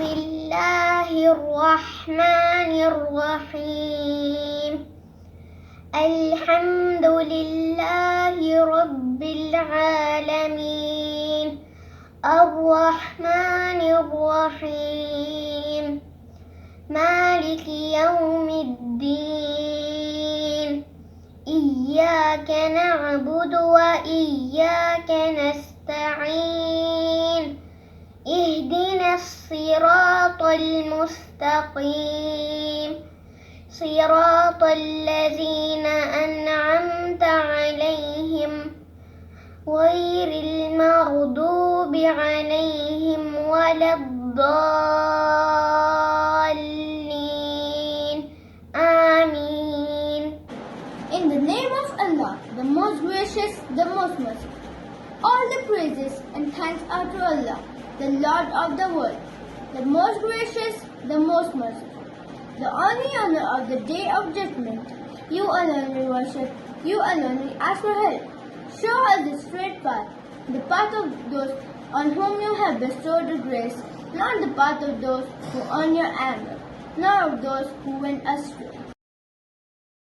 بسم الله الرحمن الرحيم الحمد لله رب العالمين الرحمن الرحيم مالك يوم الدين إياك نعبد وإياك نستعين اهدنا الصراط المستقيم صراط الذين أنعمت عليهم غير المغضوب عليهم ولا الضالين آمين. In the name of Allah, the most gracious, the most merciful. All the praises and thanks are to Allah, the Lord of the world, the most gracious, the most merciful. The only owner of the day of judgment. You alone we worship, you alone we ask for help. Show us the straight path, the path of those on whom you have bestowed your grace, not the path of those who earn your anger, nor of those who went astray.